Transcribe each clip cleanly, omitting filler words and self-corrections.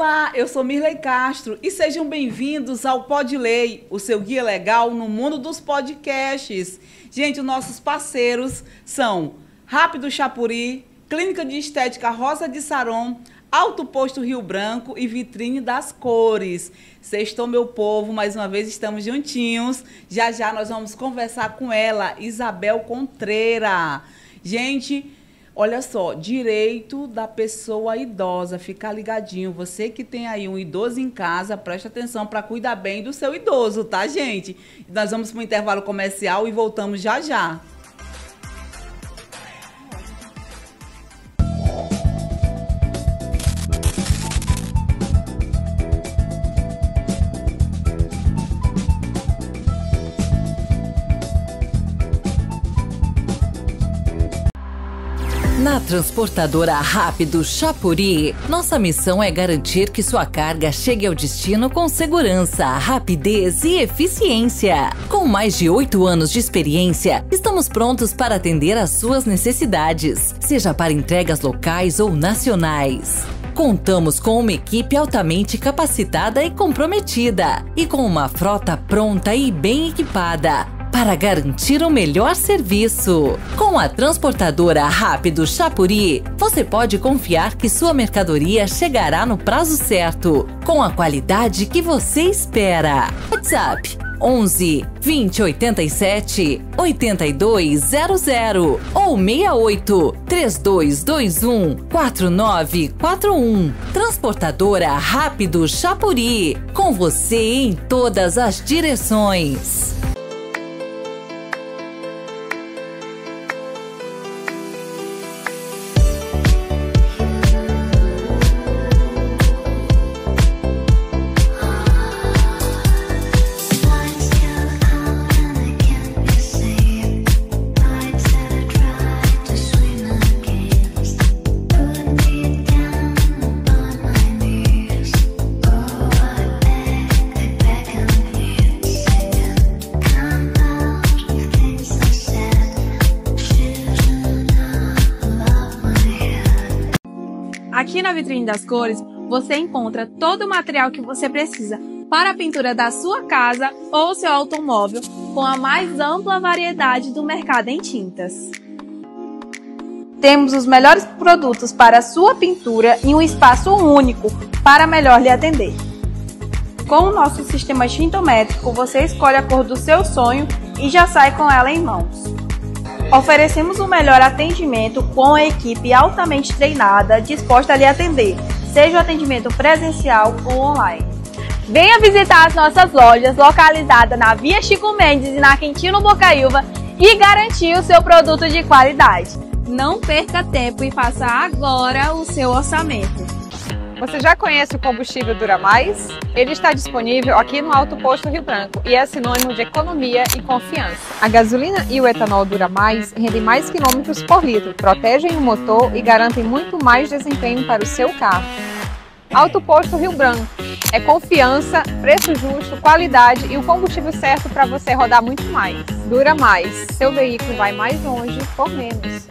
Olá, eu sou Mirley Castro e sejam bem-vindos ao Podley, o seu guia legal no mundo dos podcasts. Gente, os nossos parceiros são Rápido Chapuri, Clínica de Estética Rosa de Saron, Alto Posto Rio Branco e Vitrine das Cores. Sextou, meu povo, mais uma vez estamos juntinhos. Já já nós vamos conversar com ela, Isabel Contreira. Gente, olha só, direito da pessoa idosa, ficar ligadinho. Você que tem aí um idoso em casa, preste atenção para cuidar bem do seu idoso, tá, gente? Nós vamos para um intervalo comercial e voltamos já já. Na transportadora Rápido Chapuri, nossa missão é garantir que sua carga chegue ao destino com segurança, rapidez e eficiência. Com mais de 8 anos de experiência, estamos prontos para atender às suas necessidades, seja para entregas locais ou nacionais. Contamos com uma equipe altamente capacitada e comprometida, e com uma frota pronta e bem equipada para garantir o melhor serviço. Com a transportadora Rápido Chapuri, você pode confiar que sua mercadoria chegará no prazo certo, com a qualidade que você espera. WhatsApp 11 20 87 8200 ou 68 3221 4941. Transportadora Rápido Chapuri, com você em todas as direções. Aqui na Vitrine das Cores, você encontra todo o material que você precisa para a pintura da sua casa ou seu automóvel, com a mais ampla variedade do mercado em tintas. Temos os melhores produtos para a sua pintura em um espaço único para melhor lhe atender. Com o nosso sistema tintométrico, você escolhe a cor do seu sonho e já sai com ela em mãos. Oferecemos o melhor atendimento com a equipe altamente treinada, disposta a lhe atender, seja o atendimento presencial ou online. Venha visitar as nossas lojas localizadas na Via Chico Mendes e na Quintino Bocaiúva e garantir o seu produto de qualidade. Não perca tempo e faça agora o seu orçamento. Você já conhece o combustível Dura Mais? Ele está disponível aqui no Alto Posto Rio Branco e é sinônimo de economia e confiança. A gasolina e o etanol Dura Mais rendem mais quilômetros por litro, protegem o motor e garantem muito mais desempenho para o seu carro. Alto Posto Rio Branco é confiança, preço justo, qualidade e o combustível certo para você rodar muito mais. Dura Mais, seu veículo vai mais longe por menos.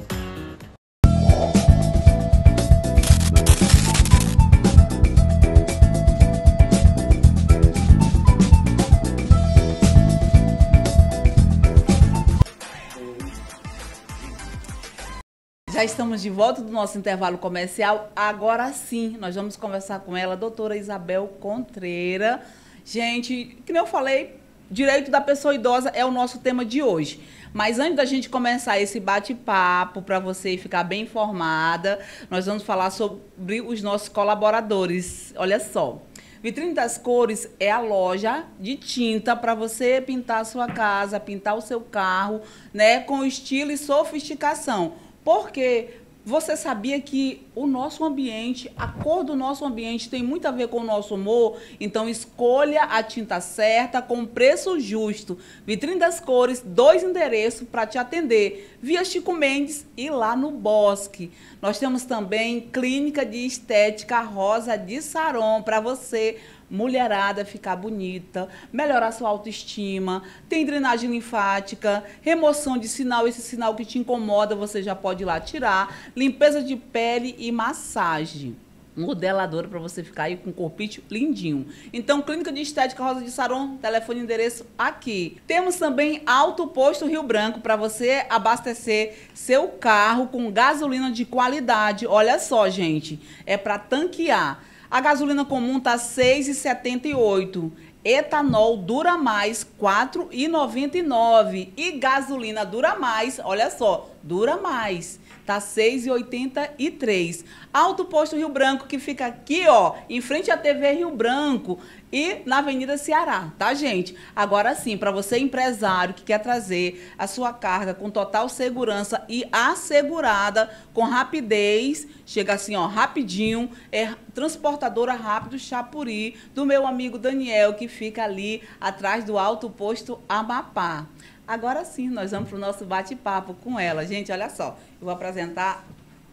Já estamos de volta do nosso intervalo comercial. Agora sim, nós vamos conversar com ela, a doutora Isabel Contreira. Gente, que nem eu falei, direito da pessoa idosa é o nosso tema de hoje. Mas antes da gente começar esse bate-papo, para você ficar bem informada, nós vamos falar sobre os nossos colaboradores. Olha só, Vitrine das Cores é a loja de tinta para você pintar a sua casa, pintar o seu carro, né, com estilo e sofisticação. Porque você sabia que o nosso ambiente, a cor do nosso ambiente tem muito a ver com o nosso humor? Então escolha a tinta certa com preço justo. Vitrine das Cores, 2 endereços para te atender. Via Chico Mendes e lá no Bosque. Nós temos também Clínica de Estética Rosa de Saron para você, mulherada, ficar bonita, melhorar sua autoestima. Tem drenagem linfática, remoção de sinal, esse sinal que te incomoda, você já pode ir lá tirar. Limpeza de pele e massagem. modeladora para você ficar aí com um corpite lindinho. Então, Clínica de Estética Rosa de Saron, telefone e endereço aqui. Temos também Alto Posto Rio Branco para você abastecer seu carro com gasolina de qualidade. Olha só, gente, é para tanquear. A gasolina comum tá R$ 6,78. Etanol Dura Mais, R$ 4,99. E gasolina Dura Mais, olha só, Dura Mais, tá R$ 6,83. Alto Posto Rio Branco, que fica aqui, ó, em frente à TV Rio Branco e na Avenida Ceará, tá, gente? Agora sim, para você empresário que quer trazer a sua carga com total segurança e assegurada, com rapidez, chega assim, ó, rapidinho, é Transportadora Rápido Chapuri, do meu amigo Daniel, que fica ali atrás do Alto Posto Amapá. Agora sim, nós vamos para o nosso bate-papo com ela. Gente, olha só, eu vou apresentar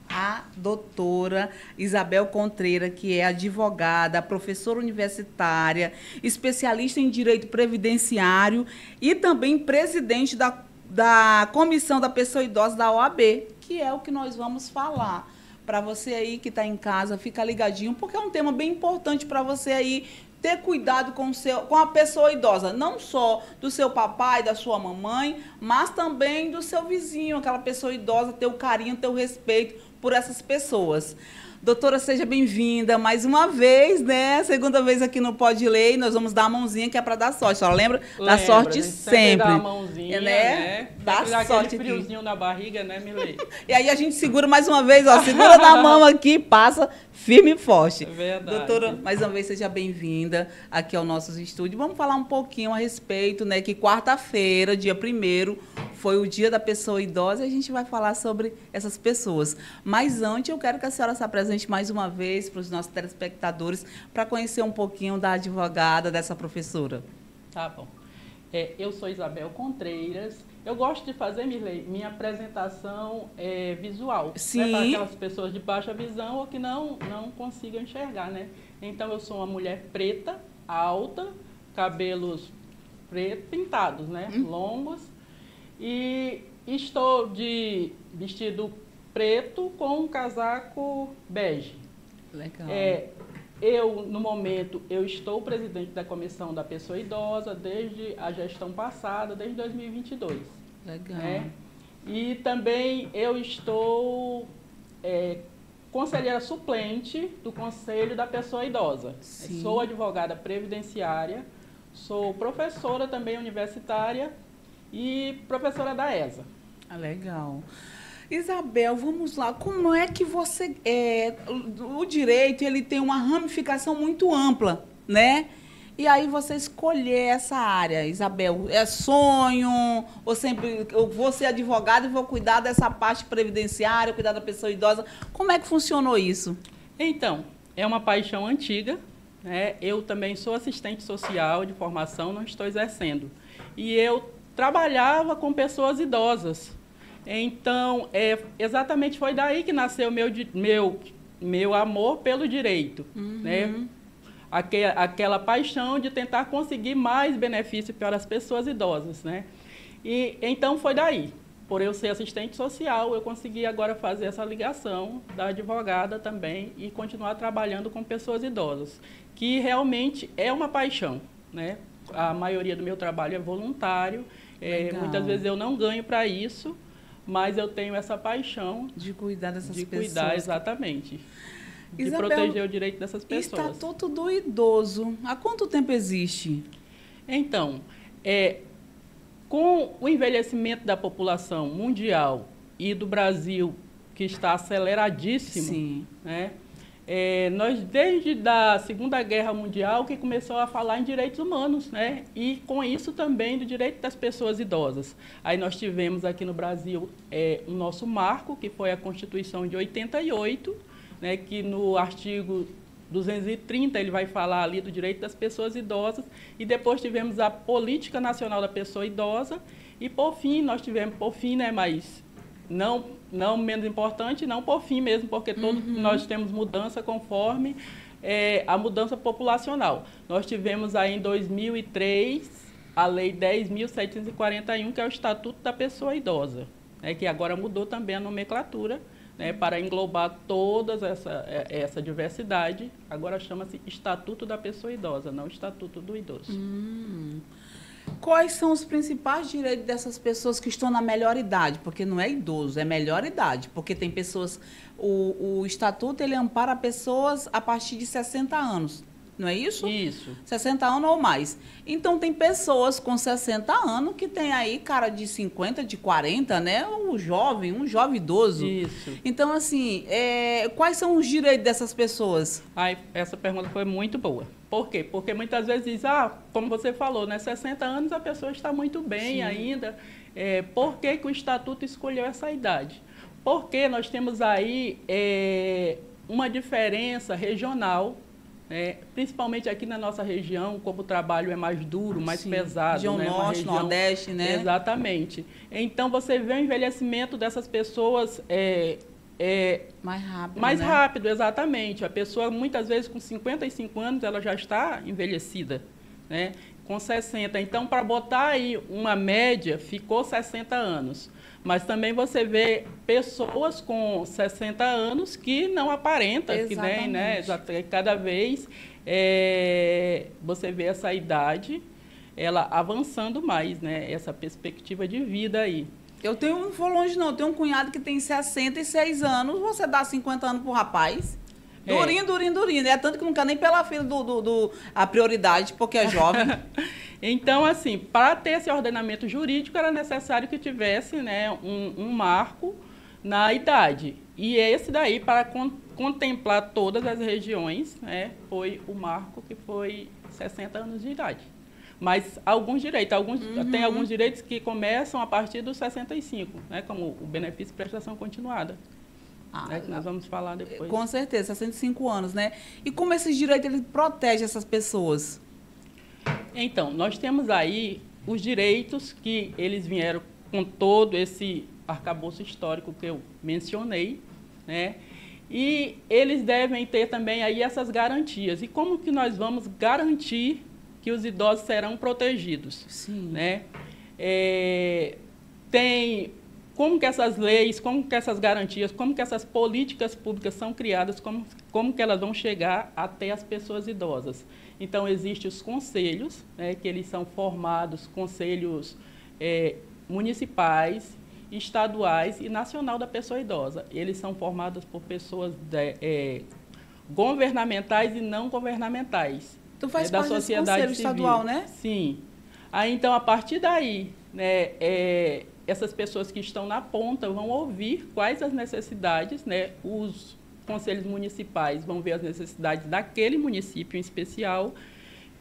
a doutora Isabel Contreira, que é advogada, professora universitária, especialista em direito previdenciário e também presidente da Comissão da Pessoa Idosa da OAB, que é o que nós vamos falar. Para você aí que está em casa, fica ligadinho, porque é um tema bem importante para você aí ter cuidado com a pessoa idosa, não só do seu papai, da sua mamãe, mas também do seu vizinho, aquela pessoa idosa, ter o carinho, ter o respeito por essas pessoas. Doutora, seja bem-vinda mais uma vez, né? Segunda vez aqui no Pode Ler, e nós vamos dar a mãozinha que é para dar sorte. A senhora lembra? Dá sorte sempre. Dá a mãozinha, né? Dá sorte. Aquele friozinho na barriga, né, Milei? E aí a gente segura mais uma vez, ó. Segura na mão aqui, passa firme e forte. É verdade. Doutora, mais uma vez seja bem-vinda aqui ao nosso estúdio. Vamos falar um pouquinho a respeito, né? Que quarta-feira, dia 1º, foi o dia da pessoa idosa e a gente vai falar sobre essas pessoas. Mas antes, eu quero que a senhora se apresente mais uma vez para os nossos telespectadores, para conhecer um pouquinho da advogada, dessa professora. Tá bom. Eu sou Isabel Contreiras. Eu gosto de fazer, Mirlei, minha apresentação visual. Sim. Né, para aquelas pessoas de baixa visão ou que não consigam enxergar, né? Então, eu sou uma mulher preta, alta, cabelos pretos, pintados, né? Longos. E estou de vestido preto com um casaco bege. Legal. No momento, eu estou presidente da Comissão da Pessoa Idosa desde a gestão passada, desde 2022. Legal. E também eu estou conselheira suplente do Conselho da Pessoa Idosa. Sim. Sou advogada previdenciária, sou professora também universitária e professora da ESA. Legal. Isabel, vamos lá. Como é que você... o direito, ele tem uma ramificação muito ampla, né? E aí você escolher essa área, Isabel, é sonho? Ou sempre eu vou ser advogada e vou cuidar dessa parte previdenciária, cuidar da pessoa idosa? Como é que funcionou isso? Então, é uma paixão antiga, né? Eu também sou assistente social de formação, não estou exercendo. E eu trabalhava com pessoas idosas. Então, exatamente foi daí que nasceu meu amor pelo direito, né? Aquela paixão de tentar conseguir mais benefício para as pessoas idosas, né? E então foi daí. Por eu ser assistente social, eu consegui agora fazer essa ligação da advogada também e continuar trabalhando com pessoas idosas, que realmente é uma paixão, né? A maioria do meu trabalho é voluntário, muitas vezes eu não ganho para isso, mas eu tenho essa paixão de cuidar dessas pessoas. De cuidar, exatamente. De Isabel, proteger o direito dessas pessoas. Estatuto do Idoso, há quanto tempo existe? Então, com o envelhecimento da população mundial e do Brasil, que está aceleradíssimo, sim, né? Nós, desde a Segunda Guerra Mundial, que começou a falar em direitos humanos, né? E com isso também do direito das pessoas idosas. Aí nós tivemos aqui no Brasil o nosso marco, que foi a Constituição de 88, né? Que no artigo 230 ele vai falar ali do direito das pessoas idosas. E depois tivemos a Política Nacional da Pessoa Idosa. E por fim, nós tivemos, né, mas não menos importante, não por fim mesmo, porque todos nós temos mudança conforme a mudança populacional. Nós tivemos aí em 2003 a Lei 10.741, que é o Estatuto da Pessoa Idosa, né, que agora mudou também a nomenclatura, né, para englobar toda essa diversidade. Agora chama-se Estatuto da Pessoa Idosa, não Estatuto do Idoso. Quais são os principais direitos dessas pessoas que estão na melhor idade? Porque não é idoso, é melhor idade. Porque tem pessoas... O Estatuto, ele ampara pessoas a partir de 60 anos. Não é isso? Isso. 60 anos ou mais. Então, tem pessoas com 60 anos que tem aí cara de 50, de 40, né? Um jovem idoso. Isso. Então, assim, quais são os direitos dessas pessoas? Essa pergunta foi muito boa. Por quê? Porque muitas vezes diz, como você falou, né? 60 anos a pessoa está muito bem Sim. ainda. Por que o Estatuto escolheu essa idade? Porque nós temos aí uma diferença regional, principalmente aqui na nossa região, como o trabalho é mais duro, mais Sim. Pesado. Região Norte, Nordeste, né? Exatamente. Então, você vê o envelhecimento dessas pessoas mais rápido, mais né? rápido, exatamente. A pessoa, muitas vezes, com 55 anos, ela já está envelhecida, né? Com 60. Então, para botar aí uma média, ficou 60 anos. Mas também você vê pessoas com 60 anos que não aparentam, que nem, né? Cada vez você vê essa idade, ela avançando mais, né? Essa perspectiva de vida aí. Não vou longe não, eu tenho um cunhado que tem 66 anos, você dá 50 anos pro rapaz? Durinho. É tanto que não quer nem pela fila a prioridade, porque é jovem. Então, assim, para ter esse ordenamento jurídico, era necessário que tivesse, né, um marco na idade. E esse daí, para contemplar todas as regiões, né, foi o marco que foi 60 anos de idade. Mas alguns direitos, tem alguns direitos que começam a partir dos 65, né, como o benefício de prestação continuada. Que nós vamos falar depois. Com certeza, 65 anos, né? E como esses direitos eles protegem essas pessoas? Então, nós temos aí os direitos que eles vieram com todo esse arcabouço histórico que eu mencionei, né? E eles devem ter também aí essas garantias. E como que nós vamos garantir que os idosos serão protegidos? Sim. Né? Como que essas leis, como que essas garantias, como que essas políticas públicas são criadas, como que elas vão chegar até as pessoas idosas. Então, existem os conselhos, né, que eles são formados, conselhos municipais, estaduais e nacional da pessoa idosa. Eles são formados por pessoas governamentais e não governamentais. Tu faz parte desse conselho estadual, né? Sim. Aí, então, a partir daí, né, essas pessoas que estão na ponta vão ouvir quais as necessidades, né? Os conselhos municipais vão ver as necessidades daquele município em especial,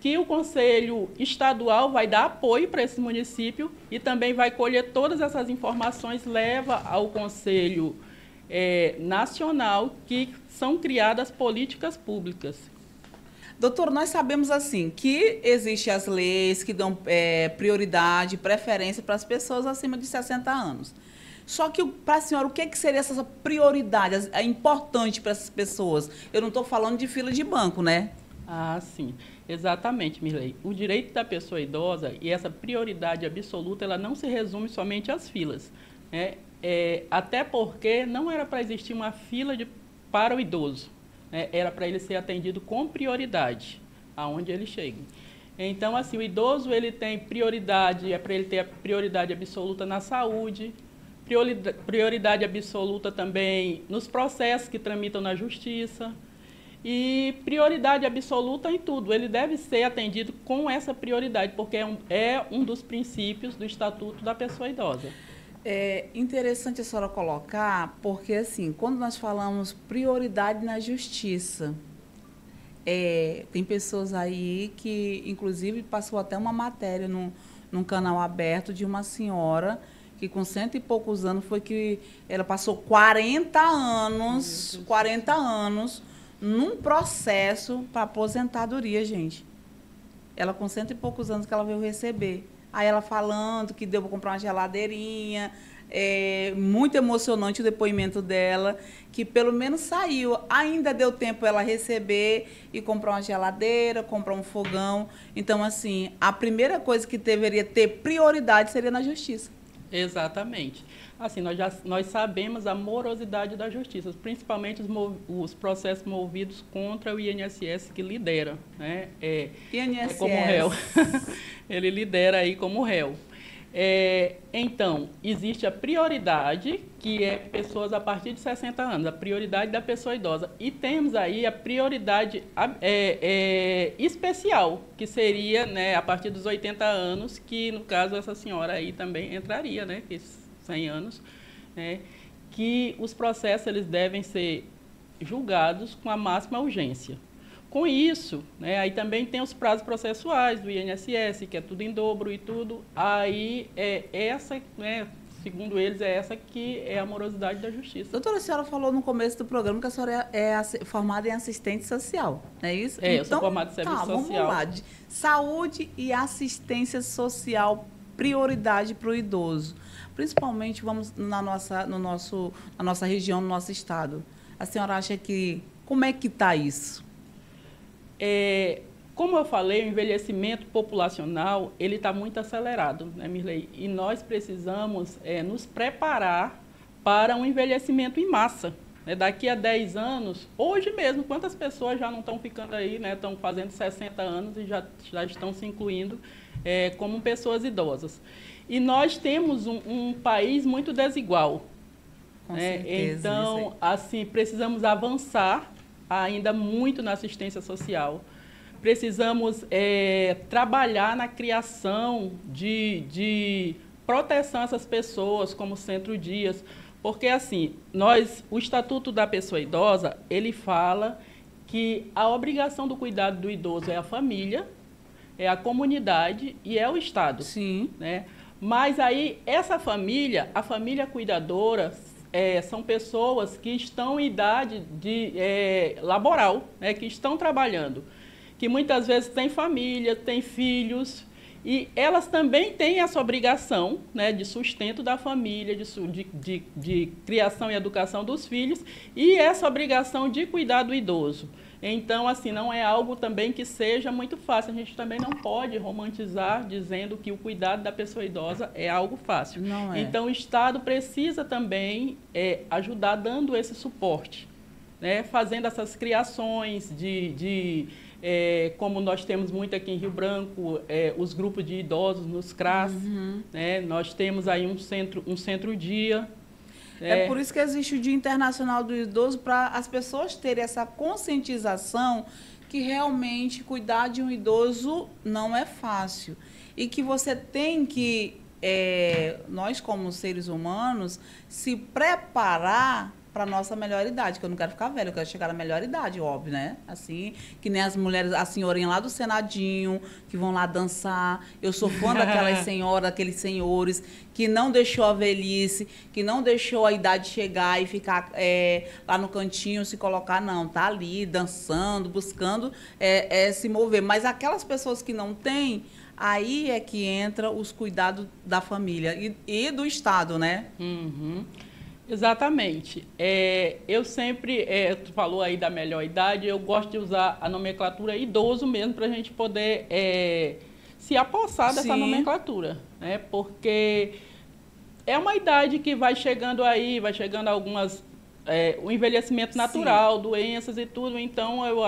que o conselho estadual vai dar apoio para esse município e também vai colher todas essas informações, leva ao conselho nacional, que são criadas políticas públicas. Doutor, nós sabemos assim que existem as leis que dão prioridade, preferência para as pessoas acima de 60 anos. Só que, para a senhora, o que seria essa prioridade importante para essas pessoas? Eu não estou falando de fila de banco, né? Ah, sim. Exatamente, Mirlei. O direito da pessoa idosa e essa prioridade absoluta, ela não se resume somente às filas, né? Até porque não era para existir uma fila para o idoso. Era para ele ser atendido com prioridade, aonde ele chega. Então, assim, o idoso, ele tem prioridade, para ele ter a prioridade absoluta na saúde, prioridade absoluta também nos processos que tramitam na justiça e prioridade absoluta em tudo. Ele deve ser atendido com essa prioridade, porque é um dos princípios do Estatuto da Pessoa Idosa. É interessante a senhora colocar, porque, assim, quando nós falamos prioridade na justiça, tem pessoas aí que, inclusive, passou até uma matéria num canal aberto de uma senhora que, com 100 e poucos anos, foi que ela passou 40 anos num processo para aposentadoria, gente. Ela, com 100 e poucos anos, que ela veio receber. Aí ela falando que deu para comprar uma geladeirinha, muito emocionante o depoimento dela, que pelo menos saiu, ainda deu tempo ela receber e comprar uma geladeira, comprar um fogão. Então, assim, a primeira coisa que deveria ter prioridade seria na justiça. Exatamente. Assim, nós sabemos a morosidade da justiça, principalmente os processos movidos contra o INSS, que lidera, né? INSS. Como réu. Ele lidera aí como réu. Então, existe a prioridade, que é pessoas a partir de 60 anos, a prioridade da pessoa idosa. E temos aí a prioridade especial, que seria, né, a partir dos 80 anos, que no caso essa senhora aí também entraria, né, 100 anos, né, que os processos eles devem ser julgados com a máxima urgência. Com isso, né, aí também tem os prazos processuais do INSS, que é tudo em dobro e tudo. Aí, essa, né, segundo eles, é essa que é a morosidade da justiça. Doutora, a senhora falou no começo do programa que a senhora é formada em assistente social, não é isso? Eu sou formada em serviço social. Vamos lá. Saúde e assistência social, prioridade para o idoso. Principalmente, vamos na nossa região, no nosso estado. A senhora acha que... Como é que está isso? Como eu falei, o envelhecimento populacional ele está muito acelerado, né, Mirley? E nós precisamos nos preparar para um envelhecimento em massa. Né? Daqui a 10 anos, hoje mesmo, quantas pessoas já não estão ficando aí, né, estão fazendo 60 anos e já estão se incluindo como pessoas idosas. E nós temos um país muito desigual. Com certeza, então, assim, precisamos avançar ainda muito na assistência social. Precisamos trabalhar na criação de proteção a essas pessoas, como Centro Dias, porque assim, o Estatuto da Pessoa Idosa, ele fala que a obrigação do cuidado do idoso é a família, é a comunidade e é o Estado. Sim. Né? Mas aí, essa família, a família cuidadora, são pessoas que estão em idade laboral, né, que estão trabalhando, que muitas vezes têm família, têm filhos, e elas também têm essa obrigação, né, de sustento da família, de criação e educação dos filhos, e essa obrigação de cuidar do idoso. Então, assim, não é algo também que seja muito fácil. A gente também não pode romantizar dizendo que o cuidado da pessoa idosa é algo fácil. Não é. Então, o Estado precisa também ajudar dando esse suporte, né? Fazendo essas criações como nós temos muito aqui em Rio Branco, os grupos de idosos nos CRAS, né? Nós temos aí um centro-dia. É por isso que existe o Dia Internacional do Idoso, para as pessoas terem essa conscientização que realmente cuidar de um idoso não é fácil. E que você tem que, nós como seres humanos, se preparar para a nossa melhor idade, que eu não quero ficar velha, eu quero chegar na melhor idade, óbvio, né? Assim, que nem as mulheres, a senhorinha lá do Senadinho, que vão lá dançar. Eu sou fã daquelas senhoras, daqueles senhores, que não deixou a velhice, que não deixou a idade chegar e ficar lá no cantinho, se colocar, não. Tá ali, dançando, buscando se mover. Mas aquelas pessoas que não têm, aí é que entra os cuidados da família e do Estado, né? Uhum. Exatamente. Eu sempre, tu falou aí da melhor idade, eu gosto de usar a nomenclatura idoso mesmo, para a gente poder se apossar dessa nomenclatura, né? Porque é uma idade que vai chegando algumas... o envelhecimento natural, doenças e tudo, então eu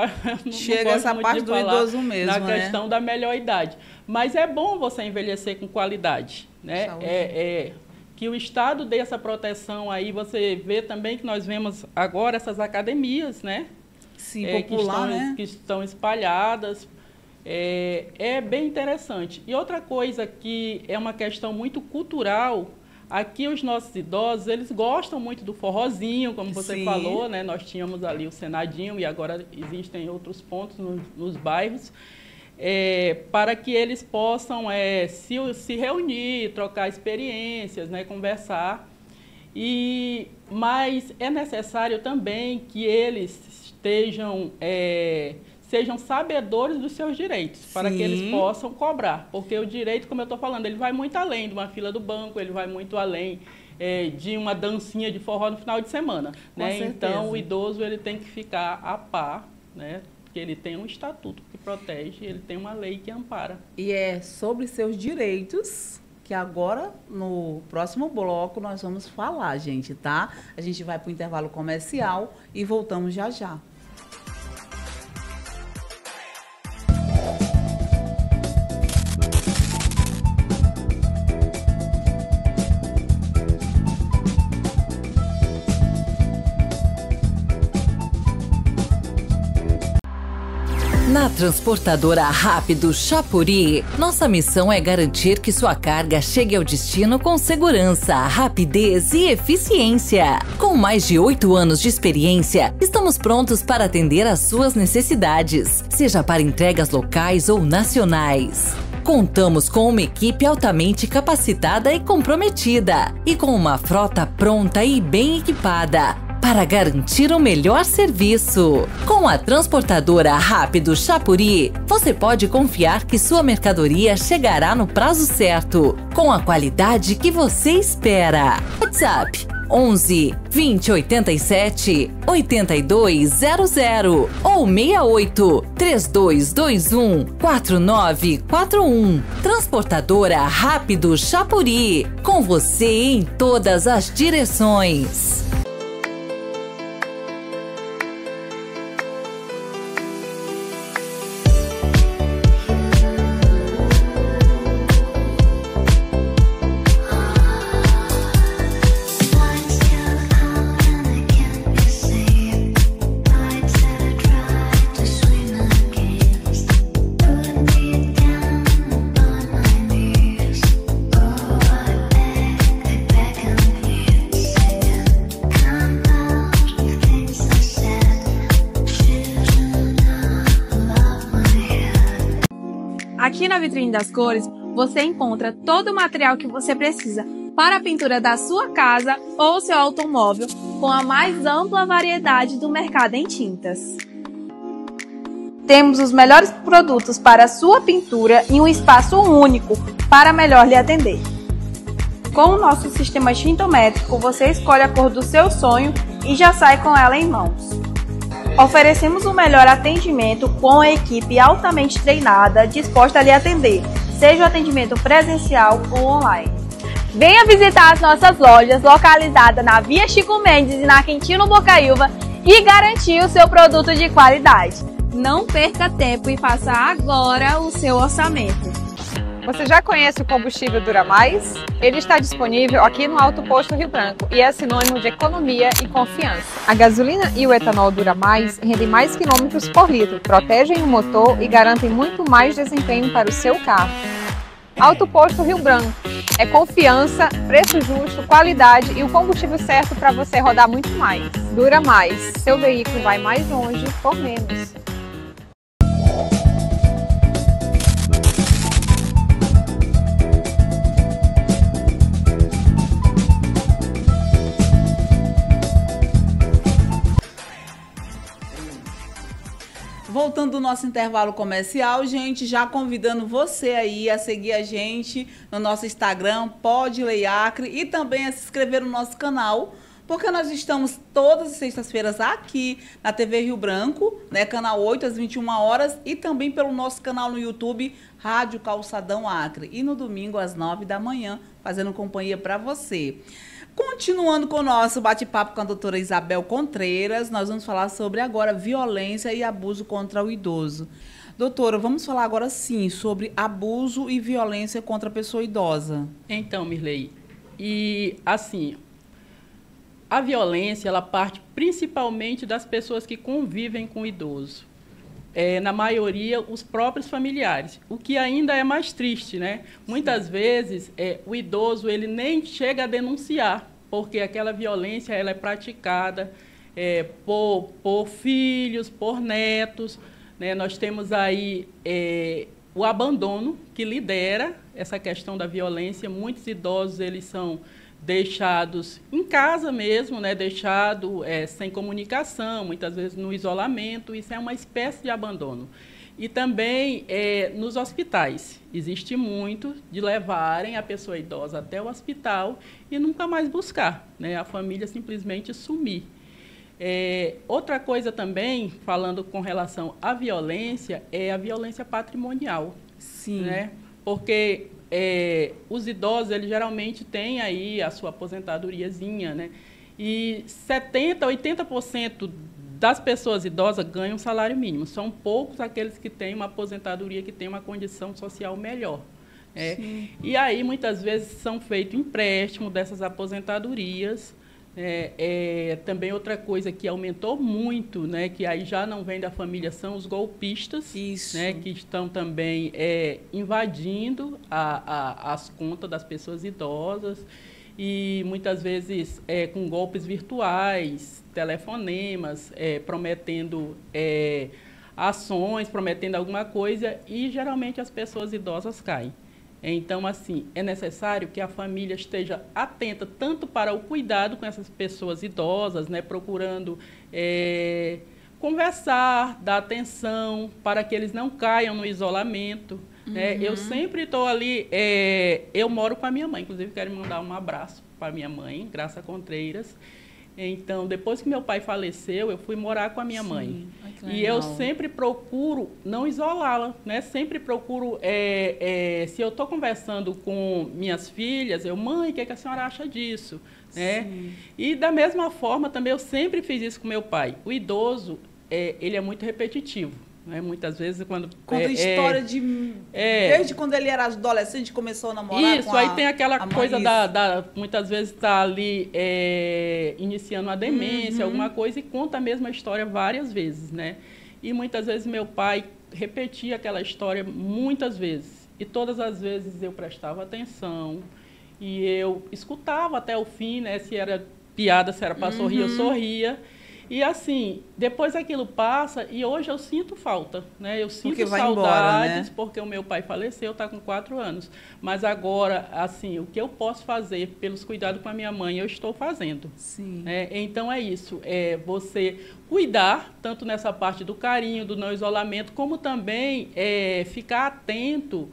não chega essa parte do idoso mesmo, na questão da melhor idade. Mas é bom você envelhecer com qualidade, né? Que o Estado dê essa proteção aí. Você vê também que nós vemos agora essas academias, né? Sim, popular, que estão espalhadas. É bem interessante. E outra coisa que é uma questão muito cultural, aqui os nossos idosos, eles gostam muito do forrozinho, como você falou, né? Nós tínhamos ali o Senadinho e agora existem outros pontos nos bairros. Para que eles possam se reunir, trocar experiências, né, conversar. Mas é necessário também que eles sejam sabedores dos seus direitos, para que eles possam cobrar. Porque o direito, como eu estou falando, ele vai muito além de uma fila do banco, ele vai muito além de uma dancinha de forró no final de semana. Né? Então, o idoso ele tem que ficar a par, né? Porque ele tem um estatuto que protege, ele tem uma lei que ampara. E é sobre seus direitos que agora, no próximo bloco, nós vamos falar, gente, tá? A gente vai para o intervalo comercial e voltamos já já. Na transportadora Rápido Chapuri, nossa missão é garantir que sua carga chegue ao destino com segurança, rapidez e eficiência. Com mais de 8 anos de experiência, estamos prontos para atender às suas necessidades, seja para entregas locais ou nacionais. Contamos com uma equipe altamente capacitada e comprometida, e com uma frota pronta e bem equipada para garantir o melhor serviço. Com a transportadora Rápido Chapuri, você pode confiar que sua mercadoria chegará no prazo certo, com a qualidade que você espera. WhatsApp 11 20 87 8200 ou 68 3221 4941. Transportadora Rápido Chapuri, com você em todas as direções. Aqui na Vitrine das Cores, você encontra todo o material que você precisa para a pintura da sua casa ou seu automóvel, com a mais ampla variedade do mercado em tintas. Temos os melhores produtos para a sua pintura em um espaço único para melhor lhe atender. Com o nosso sistema tintométrico, você escolhe a cor do seu sonho e já sai com ela em mãos. Oferecemos o melhor atendimento com a equipe altamente treinada, disposta a lhe atender, seja o atendimento presencial ou online. Venha visitar as nossas lojas localizadas na Via Chico Mendes e na Quintino Bocaiúva e garantir o seu produto de qualidade. Não perca tempo e faça agora o seu orçamento. Você já conhece o combustível Dura Mais? Ele está disponível aqui no Alto Posto Rio Branco e é sinônimo de economia e confiança. A gasolina e o etanol Dura Mais rendem mais quilômetros por litro, protegem o motor e garantem muito mais desempenho para o seu carro. Alto Posto Rio Branco. É confiança, preço justo, qualidade e o combustível certo para você rodar muito mais. Dura Mais. Seu veículo vai mais longe por menos. Voltando do nosso intervalo comercial, gente, já convidando você aí a seguir a gente no nosso Instagram, Pode Lei Acre, e também a se inscrever no nosso canal, porque nós estamos todas as sextas-feiras aqui na TV Rio Branco, né, canal 8 às 21 horas, e também pelo nosso canal no YouTube, Rádio Calçadão Acre, e no domingo às 9 da manhã, fazendo companhia para você. Continuando com o nosso bate-papo com a doutora Isabel Contreiras, nós vamos falar sobre agora violência e abuso contra o idoso. Doutora, vamos falar agora sim sobre abuso e violência contra a pessoa idosa. Então, Mirlei, e assim, a violência ela parte principalmente das pessoas que convivem com o idoso. Na maioria, os próprios familiares, o que ainda é mais triste, né? Muitas vezes, o idoso ele nem chega a denunciar, porque aquela violência ela é praticada por filhos, por netos, né? Nós temos aí o abandono, que lidera essa questão da violência. Muitos idosos eles são deixados em casa mesmo, né, deixado sem comunicação, muitas vezes no isolamento. Isso é uma espécie de abandono. E também nos hospitais, existe muito de levarem a pessoa idosa até o hospital e nunca mais buscar, né, a família simplesmente sumir. Outra coisa também, falando com relação à violência, é a violência patrimonial. Sim. Né? porque os idosos, eles geralmente têm aí a sua aposentadoriazinha, né? E 70%, 80% das pessoas idosas ganham um salário mínimo. São poucos aqueles que têm uma aposentadoria, que têm uma condição social melhor. E aí, muitas vezes, são feitos empréstimos dessas aposentadorias. Também outra coisa que aumentou muito, né, que aí já não vem da família, são os golpistas, né, que estão também invadindo as contas das pessoas idosas e muitas vezes com golpes virtuais, telefonemas, prometendo ações, prometendo alguma coisa e geralmente as pessoas idosas caem. Então, assim, é necessário que a família esteja atenta tanto para o cuidado com essas pessoas idosas, né, procurando conversar, dar atenção para que eles não caiam no isolamento. Né? Eu sempre estou ali, eu moro com a minha mãe, inclusive quero mandar um abraço para a minha mãe, Graça Contreiras. Então, depois que meu pai faleceu, eu fui morar com a minha mãe. E eu sempre procuro não isolá-la, né? Sempre procuro, se eu estou conversando com minhas filhas, mãe, o que a senhora acha disso? Né? E da mesma forma, também eu sempre fiz isso com meu pai. O idoso, ele é muito repetitivo. Né? Muitas vezes, quando... Conta história de... Desde quando ele era adolescente, começou a namorar isso, aí tem aquela coisa muitas vezes está ali iniciando uma demência, alguma coisa, e conta a mesma história várias vezes, né? E muitas vezes meu pai repetia aquela história muitas vezes. E todas as vezes eu prestava atenção e eu escutava até o fim, né? Se era piada, se era para sorrir, eu sorria. E assim, depois aquilo passa e hoje eu sinto falta, né? Eu sinto saudades, embora, né? Porque o meu pai faleceu, está com 4 anos. Mas agora, assim, o que eu posso fazer pelos cuidados com a minha mãe, eu estou fazendo. Então é isso, você cuidar, tanto nessa parte do carinho, do não isolamento, como também ficar atento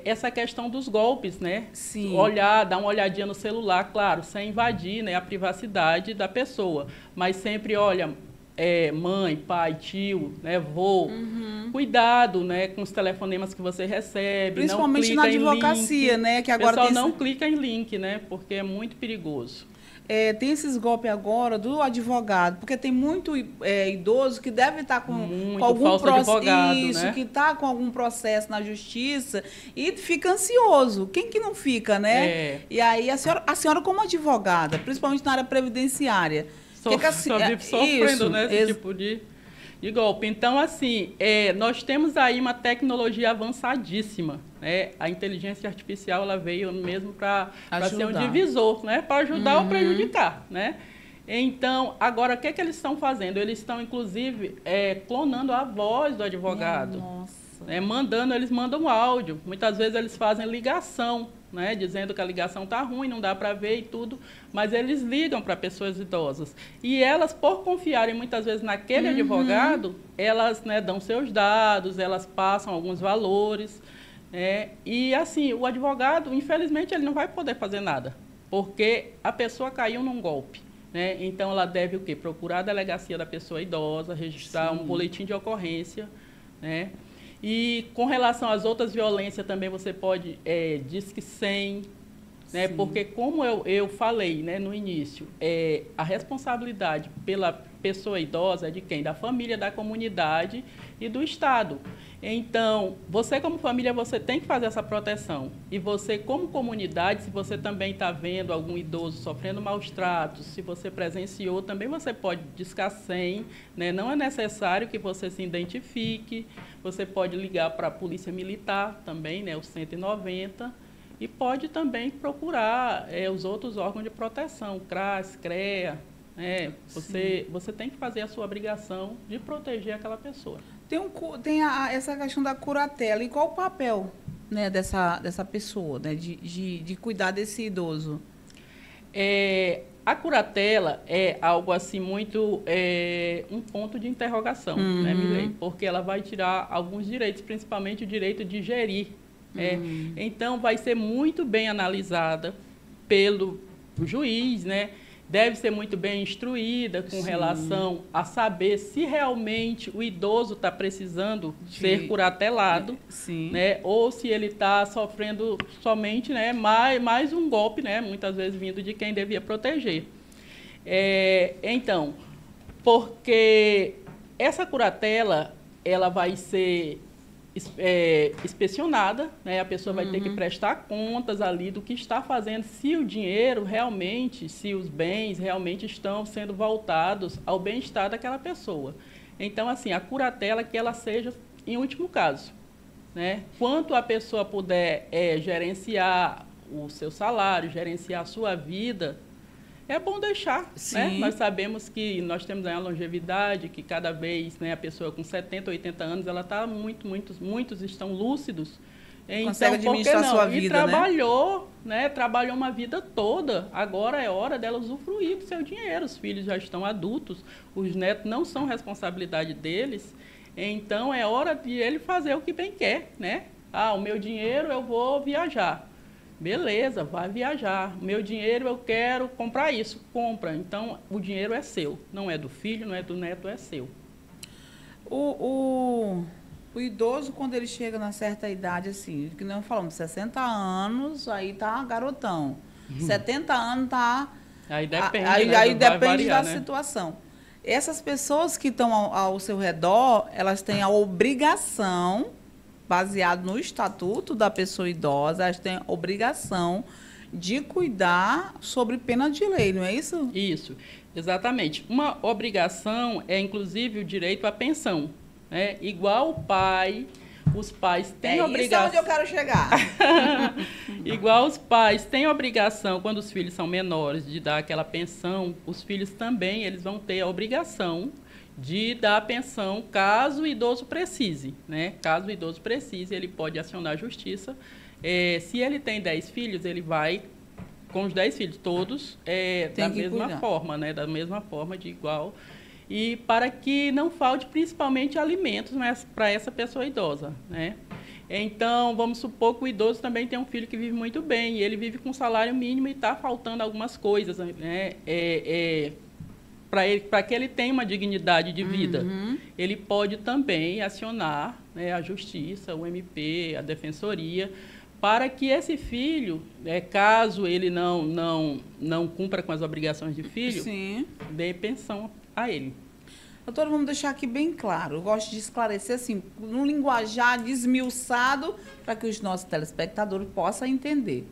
essa questão dos golpes, né? Dar uma olhadinha no celular, claro, sem invadir, né, a privacidade da pessoa. Mas sempre, olha, mãe, pai, tio, né, vô, cuidado, né, com os telefonemas que você recebe. Principalmente na advocacia, né? Que agora pessoal não clica em link, né? Porque é muito perigoso. Tem esses golpes agora do advogado, porque tem muito idoso que deve estar com algum processo, né? Que está com algum processo na justiça e fica ansioso. Quem que não fica, né? E aí a senhora como advogada, principalmente na área previdenciária, só vive sofrendo, né, esse tipo de golpe. Então, assim, nós temos aí uma tecnologia avançadíssima. Né? A inteligência artificial ela veio mesmo para ser um divisor, né? Para ajudar ou prejudicar. Né? Então, agora, o que eles estão fazendo? Eles estão, inclusive, clonando a voz do advogado. Eles mandam áudio. Muitas vezes eles fazem ligação, né? Dizendo que a ligação está ruim, não dá para ver e tudo, mas eles ligam para pessoas idosas. E elas, por confiarem muitas vezes naquele advogado, elas, né, dão seus dados, elas passam alguns valores. E assim, o advogado, infelizmente, ele não vai poder fazer nada, porque a pessoa caiu num golpe. Né? Então, ela deve o quê? Procurar a delegacia da pessoa idosa, registrar um boletim de ocorrência, né? E com relação às outras violências também você pode Disque 100, né? Porque como eu falei, né, no início, a responsabilidade pela pessoa idosa é de quem? Da família, da comunidade e do Estado. Então, você como família, você tem que fazer essa proteção. E você como comunidade, se você também está vendo algum idoso sofrendo maus tratos, se você presenciou, também você pode discar 100, né? Não é necessário que você se identifique, você pode ligar para a Polícia Militar também, né? O 190, e pode também procurar os outros órgãos de proteção, CRAS, CREA, você tem que fazer a sua obrigação de proteger aquela pessoa. Tem essa questão da curatela. E qual o papel, né, dessa pessoa, né, de cuidar desse idoso? A curatela é algo assim muito... um ponto de interrogação, né, Milei? Porque ela vai tirar alguns direitos, principalmente o direito de gerir. Então, vai ser muito bem analisada pelo juiz, né? deve ser muito bem instruída com relação a saber se realmente o idoso está precisando ser curatelado, né? Ou se ele está sofrendo somente, né, mais um golpe, né, muitas vezes vindo de quem devia proteger. Então, porque essa curatela, ela vai ser inspecionada, né? A pessoa vai ter que prestar contas ali do que está fazendo, se o dinheiro realmente, se os bens realmente estão sendo voltados ao bem-estar daquela pessoa. Então, assim, a curatela que ela seja em último caso, né? Quanto a pessoa puder gerenciar o seu salário, gerenciar a sua vida, é bom deixar, né? Nós sabemos que nós temos a longevidade, que cada vez, né, a pessoa com 70, 80 anos, ela está muitos estão lúcidos. Consegue então, administrar a sua vida, e trabalhou, né? Trabalhou uma vida toda. Agora é hora dela usufruir do seu dinheiro. Os filhos já estão adultos, os netos não são responsabilidade deles. Então, é hora de ele fazer o que bem quer, né? Ah, o meu dinheiro eu vou viajar. Beleza, vai viajar. Meu dinheiro eu quero comprar isso, compra. Então, o dinheiro é seu, não é do filho, não é do neto, é seu. O idoso, quando ele chega na certa idade, assim, que não falamos, 60 anos, aí tá garotão. 70 anos tá... Aí depende, aí depende variar, da né? situação. Essas pessoas que estão ao seu redor, elas têm a obrigação, baseado no estatuto da pessoa idosa, elas têm a obrigação de cuidar sobre pena de lei, não é isso? Isso, exatamente. Uma obrigação é, inclusive, o direito à pensão, né? Igual o pai, os pais têm obrigação... Isso é onde eu quero chegar. Igual os pais têm obrigação, quando os filhos são menores, de dar aquela pensão, os filhos também, eles vão ter a obrigação de dar a pensão caso o idoso precise, né? Caso o idoso precise, ele pode acionar a justiça. Se ele tem 10 filhos, ele vai com os 10 filhos, todos da mesma forma, né? Da mesma forma, de igual. E para que não falte principalmente alimentos, né, para essa pessoa idosa, né? Então, vamos supor que o idoso também tem um filho que vive muito bem, e ele vive com salário mínimo e está faltando algumas coisas, né? Para que ele tenha uma dignidade de vida. Ele pode também acionar, né, a justiça, o MP, a defensoria, para que esse filho, caso ele não cumpra com as obrigações de filho, dê pensão a ele. Doutora, vamos deixar aqui bem claro. Eu gosto de esclarecer, assim, num linguajar desmiuçado, para que os nossos telespectadores possam entender.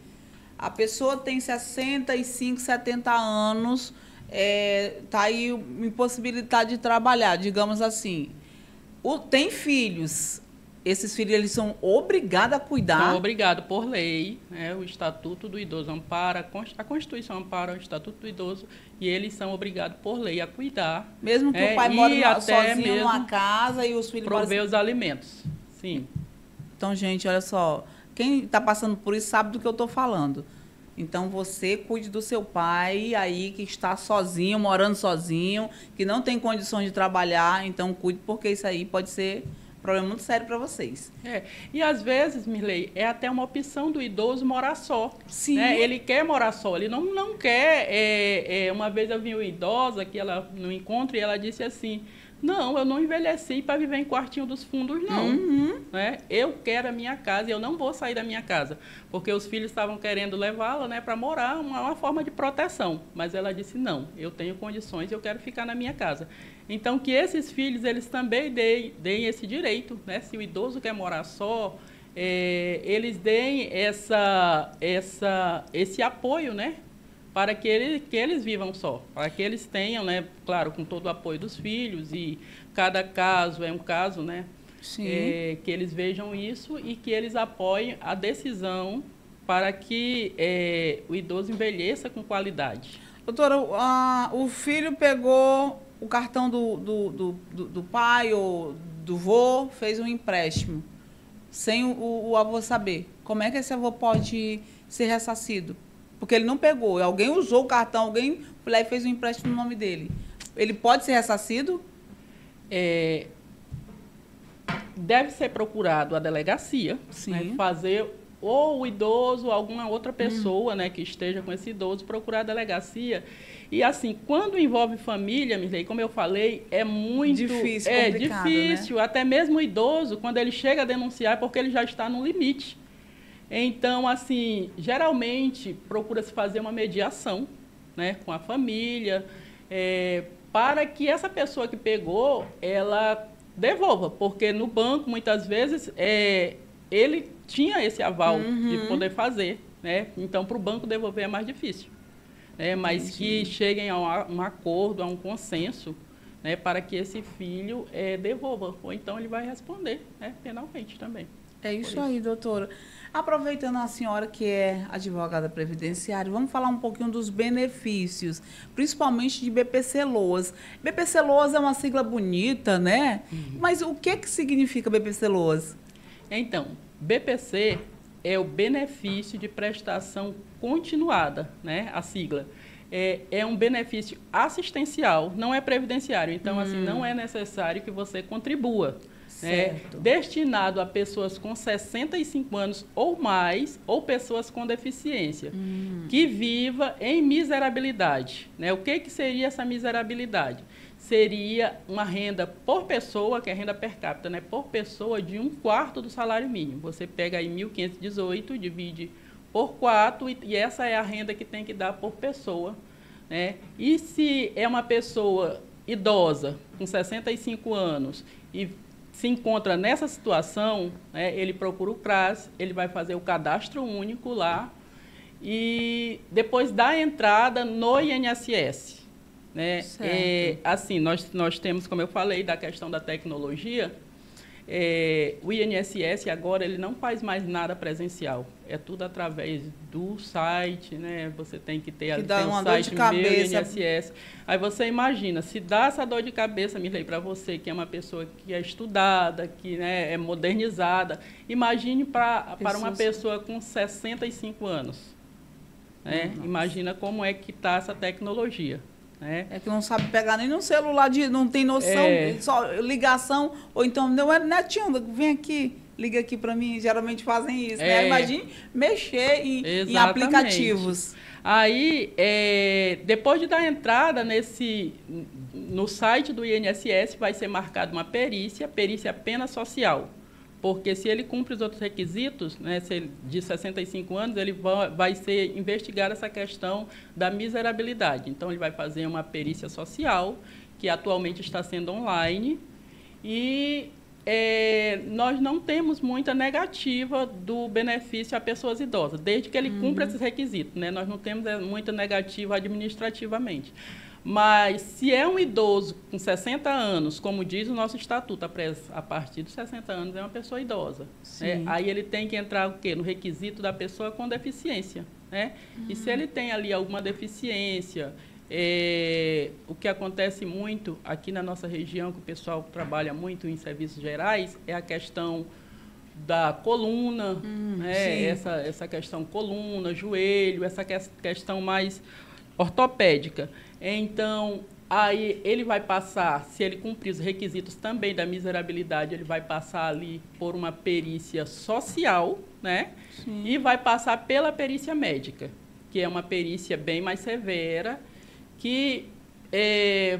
A pessoa tem 65, 70 anos... tá aí impossibilidade de trabalhar, digamos assim. Tem filhos. Esses filhos, eles são obrigados a cuidar? São obrigados por lei, né? O Estatuto do Idoso ampara, a Constituição ampara o Estatuto do Idoso, e eles são obrigados por lei a cuidar. Mesmo que o pai mora sozinho numa casa e os filhos... Prover os alimentos, sim. Então, gente, olha só. Quem está passando por isso sabe do que eu estou falando. Então, você cuide do seu pai aí que está sozinho, morando sozinho, que não tem condições de trabalhar. Então, cuide, porque isso aí pode ser um problema muito sério para vocês. E, às vezes, Mirlei, é até uma opção do idoso morar só. Sim. Né? Ele quer morar só, ele não quer... uma vez eu vi uma idosa que ela no encontro e ela disse assim... Não, eu não envelheci para viver em quartinho dos fundos, não. Né? Eu quero a minha casa e eu não vou sair da minha casa. Porque os filhos estavam querendo levá-la, né, para morar, uma forma de proteção. Mas ela disse, não, eu tenho condições e eu quero ficar na minha casa. Então, que esses filhos, eles também deem esse direito. Né? Se o idoso quer morar só, eles deem esse apoio, né? Para que eles vivam só, para que eles tenham, né, claro, com todo o apoio dos filhos, e cada caso é um caso, né, que eles vejam isso e que eles apoiem a decisão para que o idoso envelheça com qualidade. Doutora, o filho pegou o cartão do pai ou do avô, fez um empréstimo, sem o avô saber. Como é que esse avô pode ser ressarcido? Porque ele não pegou, alguém usou o cartão, alguém foi lá e fez um empréstimo no nome dele. Ele pode ser ressarcido? Deve ser procurado a delegacia, né, fazer ou o idoso, ou alguma outra pessoa, né, que esteja com esse idoso, procurar a delegacia. E assim, quando envolve família, Mirlei, como eu falei, é muito difícil, difícil, né? Até mesmo o idoso, quando ele chega a denunciar, é porque ele já está no limite. Então, assim, geralmente procura-se fazer uma mediação, né, com a família, para que essa pessoa que pegou, ela devolva, porque no banco, muitas vezes, ele tinha esse aval de poder fazer, né? Então, para o banco devolver é mais difícil. Mas que cheguem a um acordo, a um consenso, né, para que esse filho devolva, ou então ele vai responder, né, penalmente também. É isso aí, doutora. Aproveitando a senhora que é advogada previdenciária, vamos falar um pouquinho dos benefícios, principalmente de BPC-LOAS. BPC-LOAS é uma sigla bonita, né? Mas o que significa BPC-LOAS? Então, BPC é o benefício de prestação continuada, né? A sigla. É um benefício assistencial, não é previdenciário. Então, assim, não é necessário que você contribua. Destinado a pessoas com 65 anos ou mais, ou pessoas com deficiência, que viva em miserabilidade. Né? O que seria essa miserabilidade? Seria uma renda por pessoa, que é a renda per capita, né? Por pessoa de 1/4 do salário mínimo. Você pega aí 1.518, divide por 4, e essa é a renda que tem que dar por pessoa. Né? E se é uma pessoa idosa, com 65 anos, e se encontra nessa situação, né, ele procura o CRAS, ele vai fazer o cadastro único lá e depois dá a entrada no INSS. Né? Assim, nós temos, como eu falei, da questão da tecnologia, o INSS agora ele não faz mais nada presencial, é tudo através do site, né? Você tem que ter ali um site meu INSS. Aí você imagina, se dá essa dor de cabeça, Mirlei, para você, que é uma pessoa que é estudada, que, né, é modernizada, imagine para uma pessoa com 65 anos. Né? Imagina como é que está essa tecnologia. É que não sabe pegar nem no celular, não tem noção, só ligação, ou então, não é netinho, vem aqui, liga aqui para mim, geralmente fazem isso, né? Imagine mexer em aplicativos. Aí, depois de dar entrada no site do INSS, vai ser marcada uma perícia apenas social. Porque se ele cumpre os outros requisitos, né, se ele de 65 anos, ele vai ser investigada essa questão da miserabilidade. Então, ele vai fazer uma perícia social, que atualmente está sendo online, e nós não temos muita negativa do benefício a pessoas idosas, desde que ele cumpra esses requisitos. Né? Nós não temos muita negativa administrativamente. Mas, se é um idoso com 60 anos, como diz o nosso estatuto, a partir dos 60 anos é uma pessoa idosa. Né? Aí ele tem que entrar o quê? No requisito da pessoa com deficiência. Né? E se ele tem ali alguma deficiência, o que acontece muito aqui na nossa região, que o pessoal trabalha muito em serviços gerais, é a questão da coluna, né? Essa questão coluna, joelho, essa questão mais ortopédica. Então, aí ele vai passar, se ele cumprir os requisitos também da miserabilidade, ele vai passar ali por uma perícia social, né? E vai passar pela perícia médica, que é uma perícia bem mais severa, que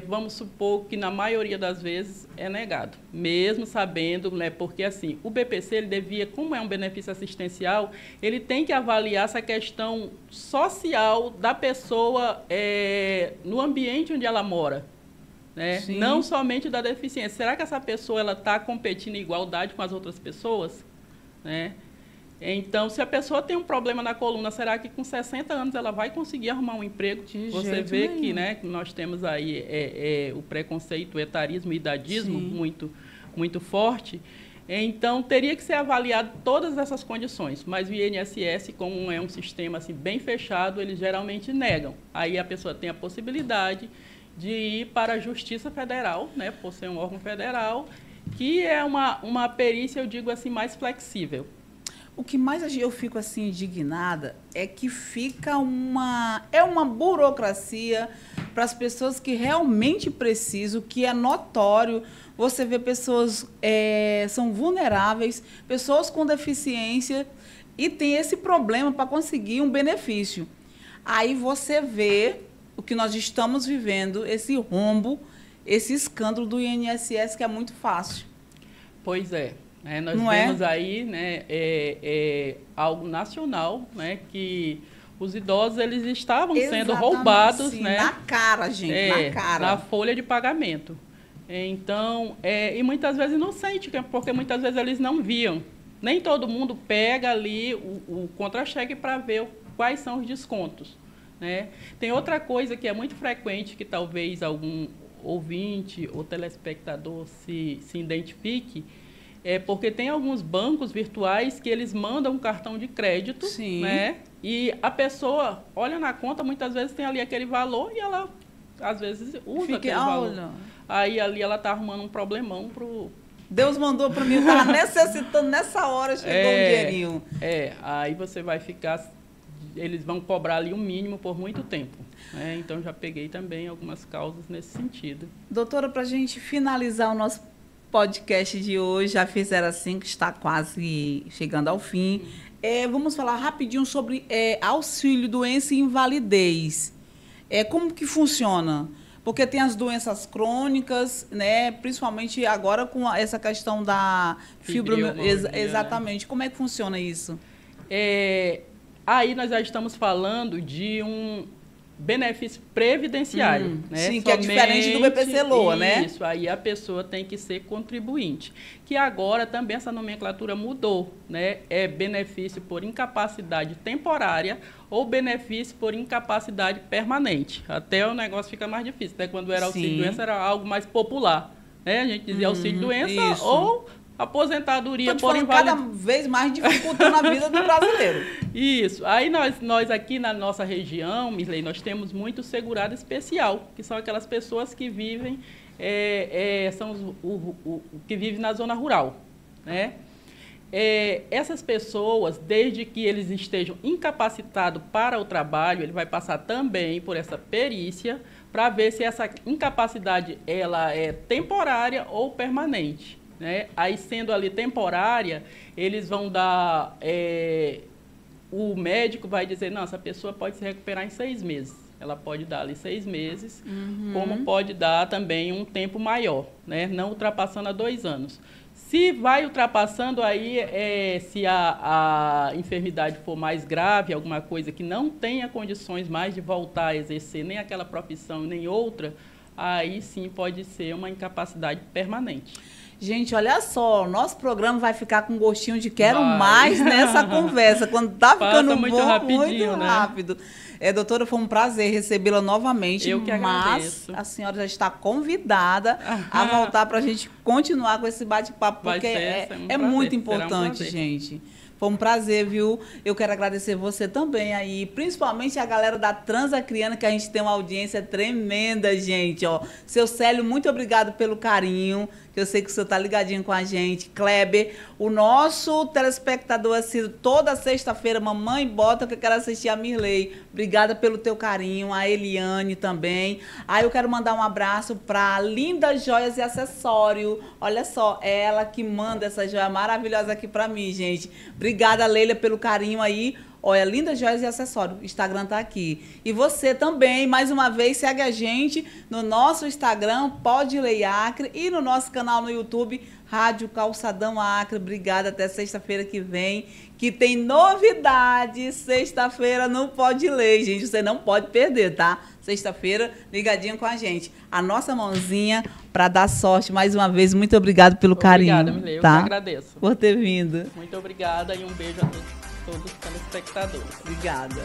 vamos supor que na maioria das vezes é negado, mesmo sabendo, né, porque assim, o BPC, ele devia, como é um benefício assistencial, ele tem que avaliar essa questão social da pessoa no ambiente onde ela mora, né? Não somente da deficiência. Será que essa pessoa está competindo em igualdade com as outras pessoas? Né? Então, se a pessoa tem um problema na coluna, será que com 60 anos ela vai conseguir arrumar um emprego? Você vê que, né, nós temos aí o preconceito, o etarismo e o idadismo muito forte. Então, teria que ser avaliado todas essas condições. Mas o INSS, como é um sistema assim, bem fechado, eles geralmente negam. Aí a pessoa tem a possibilidade de ir para a Justiça Federal, né, por ser um órgão federal, que é uma perícia, eu digo assim, mais flexível. O que mais eu fico assim indignada é que fica uma burocracia para as pessoas que realmente precisam, que é notório. você vê pessoas são vulneráveis, pessoas com deficiência e tem esse problema para conseguir um benefício. Aí você vê o que nós estamos vivendo, esse rombo, esse escândalo do INSS, que é muito fácil. Pois é. Nós vemos aí, né, algo nacional, né, que os idosos eles estavam sendo roubados, sim, né, na cara, gente, na cara, na folha de pagamento. Então, e muitas vezes inocente, porque muitas vezes eles não viam. Nem todo mundo pega ali o contra-cheque para ver quais são os descontos, né? Tem outra coisa que é muito frequente, que talvez algum ouvinte ou telespectador se identifique, porque tem alguns bancos virtuais que eles mandam um cartão de crédito, sim, né? E a pessoa olha na conta, muitas vezes tem ali aquele valor e ela, às vezes, usa aquele valor. Aí ali ela está arrumando um problemão pro... Deus mandou para mim, eu estava necessitando nessa hora, chegou um dinheirinho. Aí você vai ficar... Eles vão cobrar ali o mínimo por muito tempo, né? Então, já peguei também algumas causas nesse sentido. Doutora, para a gente finalizar o nosso podcast de hoje, já fizeram assim, que está quase chegando ao fim. Vamos falar rapidinho sobre auxílio, doença e invalidez. Como que funciona? Porque tem as doenças crônicas, né? Principalmente agora com essa questão da fibromialgia. Exatamente. Né? Como é que funciona isso? Aí nós já estamos falando de um benefício previdenciário, né? Sim, que é diferente do BPC-LOA, né? Isso, aí a pessoa tem que ser contribuinte. Que agora também essa nomenclatura mudou, né? É benefício por incapacidade temporária ou benefício por incapacidade permanente. Até o negócio fica mais difícil, né? Quando era auxílio-doença era algo mais popular, né? A gente dizia auxílio-doença ou aposentadoria por invalidez. Cada vez mais dificultando a vida do brasileiro. Isso. Aí nós aqui na nossa região, Mirley, nós temos muito segurado especial, que são aquelas pessoas que vivem, que vivem na zona rural, né? Essas pessoas, desde que eles estejam incapacitados para o trabalho, ele vai passar também por essa perícia para ver se essa incapacidade ela é temporária ou permanente. Né? Aí, sendo ali temporária, eles vão dar... o médico vai dizer, não, essa pessoa pode se recuperar em 6 meses. Ela pode dar ali 6 meses, como pode dar também um tempo maior, né? Não ultrapassando a 2 anos. Se vai ultrapassando, aí, se a enfermidade for mais grave, alguma coisa que não tenha condições mais de voltar a exercer nem aquela profissão, nem outra, aí sim pode ser uma incapacidade permanente. Gente, olha só, o nosso programa vai ficar com gostinho de quero mais nessa conversa. Quando tá ficando muito bom, rapidinho, muito né? rápido. Doutora, foi um prazer recebê-la novamente. Eu que agradeço. Mas a senhora já está convidada a voltar para a gente continuar com esse bate-papo, porque é muito importante, gente. Foi um prazer, viu? Eu quero agradecer você também aí, principalmente a galera da Transacriana, que a gente tem uma audiência tremenda, gente. Ó, seu Célio, muito obrigado pelo carinho, que eu sei que o senhor tá ligadinho com a gente. Kleber, o nosso telespectador assíduo toda sexta-feira, Mamãe Bota, que eu quero assistir a Mirley. Obrigada pelo teu carinho, a Eliane também. Aí eu quero mandar um abraço para Linda Joias e Acessório. Olha só, ela que manda essa joia maravilhosa aqui para mim, gente. Obrigada, Leila, pelo carinho aí. Olha, Linda Joias e Acessório, o Instagram tá aqui. E você também, mais uma vez, segue a gente no nosso Instagram, Podley Acre, e no nosso canal no YouTube, Rádio Calçadão Acre. Obrigada, até sexta-feira que vem, que tem novidade. Sexta-feira no Podley, gente, você não pode perder, tá? Sexta-feira, ligadinho com a gente. A nossa mãozinha para dar sorte. Mais uma vez, muito obrigado pelo carinho. Obrigada, Mirley, tá? Eu que agradeço. Por ter vindo. Muito obrigada e um beijo a todos os telespectadores. Obrigada.